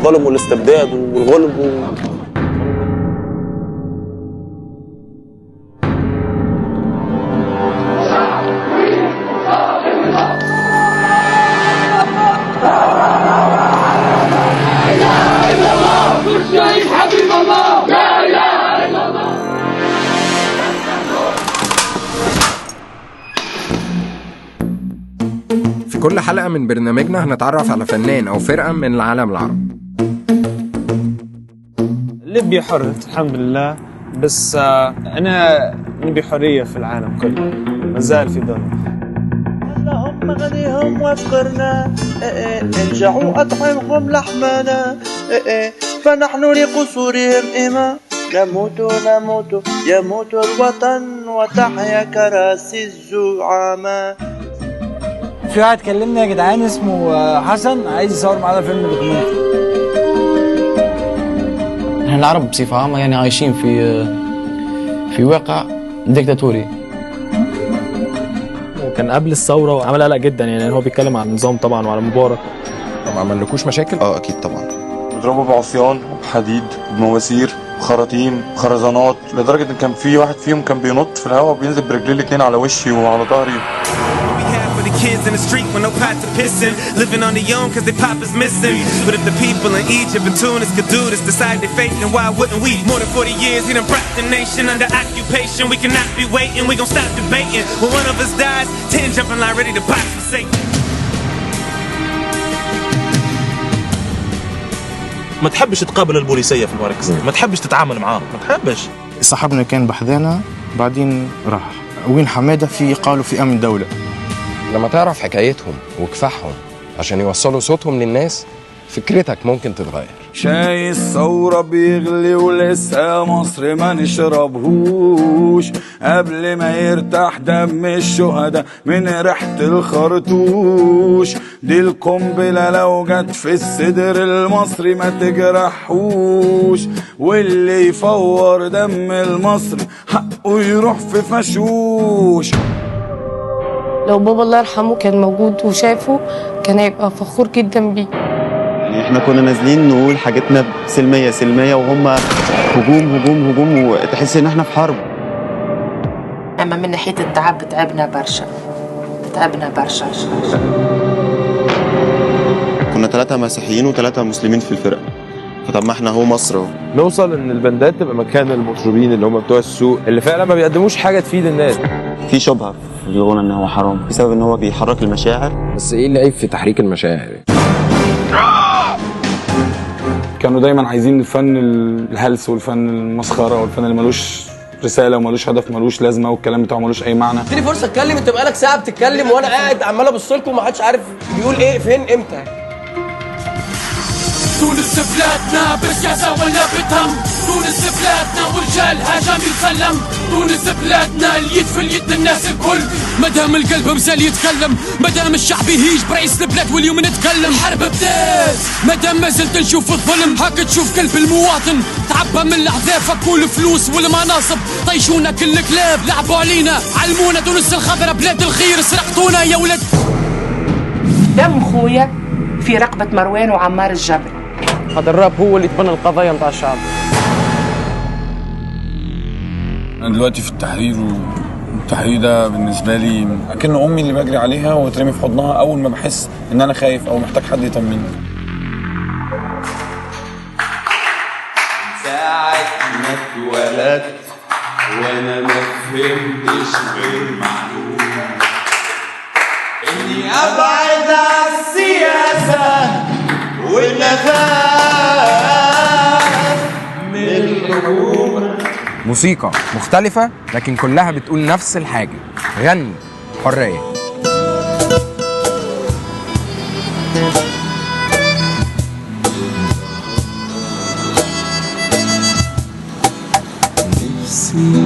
الظلم والاستبداد والغلب في كل حلقة من برنامجنا هنتعرف على فنان أو فرقة من العالم العربي. ليبيا حر الحمد لله، بس أنا نبي حرية في العالم كله، مازال في ظلم. اللهم غنيهم وافقرنا، انجعوا أطعمهم لحمنا، فنحن لقصورهم إما نموت نموت يموت الوطن وتحيا كراسي الزعماء. في واحد كلمني يا جدعان اسمه حسن عايز يصور معانا فيلم دوكيومنتري. احنا العرب بصفة عامة يعني عايشين في واقع ديكتاتوري. وكان قبل الثورة وعمل قلق جدا، يعني هو بيتكلم عن النظام طبعا وعلى مبارك. طب ما عملكوش مشاكل؟ اكيد طبعا. بيضربوا بعصيان وبحديد بمواسير خراطيم خرزانات، لدرجة ان كان في واحد فيهم كان بينط في الهواء وبينزل برجليه الاتنين على وشي وعلى ظهري. Kids in the street with no pot to piss in, living on their own cause their pop is missing. But if the people in Egypt and Tunis could do this, decide their fate, then why wouldn't we? More than 40 years, he done brought the nation under occupation. We cannot be waiting, we gon' stop debating. When one of us dies, 10 jump in line ready to box for Satan. ما تحبش تقابل البوليسية في المركز، ما تحبش تتعامل معاهم، ما تحبش. صاحبنا كان بحذانا بعدين راح. وين حمادة في قالوا في أمن دولة. لما تعرف حكايتهم وكفاحهم عشان يوصلوا صوتهم للناس، فكرتك ممكن تتغير. شاي الثورة بيغلي ولسه مصر ما نشربهوش، قبل ما يرتاح دم الشهداء من ريحة الخرطوش. دي القنبلة لو جت في الصدر المصري ما تجرحوش، واللي يفور دم المصري حقه يروح في فشوش. لو بابا الله يرحمه كان موجود وشافه كان هيبقى فخور جدا بيه. يعني احنا كنا نازلين نقول حاجتنا سلمية سلمية وهم هجوم هجوم هجوم، وتحس ان احنا في حرب. اما من ناحية التعب تعبنا برشا، تعبنا برشا. كنا 3 مسيحيين و3 مسلمين في الفرقة، فطب ما احنا هو مصر اهو. نوصل ان البندات تبقى مكان المطربين اللي هم بتوع السوق اللي فعلا ما بيقدموش حاجة تفيد الناس. في شبهة في الغنى ان هو حرام بسبب ان هو بيحرك المشاعر. بس ايه اللي عيب في تحريك المشاعر؟ كانوا دايما عايزين الفن الهلس والفن المسخرة والفن اللي ملوش رسالة وملوش هدف ملوش لازمة والكلام بتاعه ملوش أي معنى. اديني فرصة اتكلم، انت بقالك ساعة بتتكلم وانا قاعد عمال ابص لكم ومحدش عارف بيقول ايه فين امتى. تونس بلادنا بالسياسة ولا بتهم، تونس بلادنا ورجالها جامي يسلم، تونس بلادنا اليد في اليد الناس الكل، مدام القلب مازال يتكلم، مدام الشعب يهيج برئيس البلاد واليوم نتكلم. الحرب بدات مدام ما زلت نشوف الظلم، هاك تشوف قلب المواطن تعبى من العذافك والفلوس والمناصب، طيشونا كل كلاب لعبوا علينا، علمونا تونس الخضرا بلاد الخير، سرقتونا يا ولد. دم خويا في رقبة مروان وعمار الجبل. هذا الراب هو اللي يتبنى القضايا متاع الشعب. أنا دلوقتي في التحرير، والتحرير ده بالنسبة لي أكن أمي اللي بجري عليها وترمي في حضنها أول ما بحس إن أنا خايف أو محتاج حد يطمني. ساعة ما اتولدت وأنا ما فهمتش غير معلومة إني أبعد عن السياسة والنفاق من الحكومة. موسيقى مختلفة لكن كلها بتقول نفس الحاجة. غني حرية. نفسي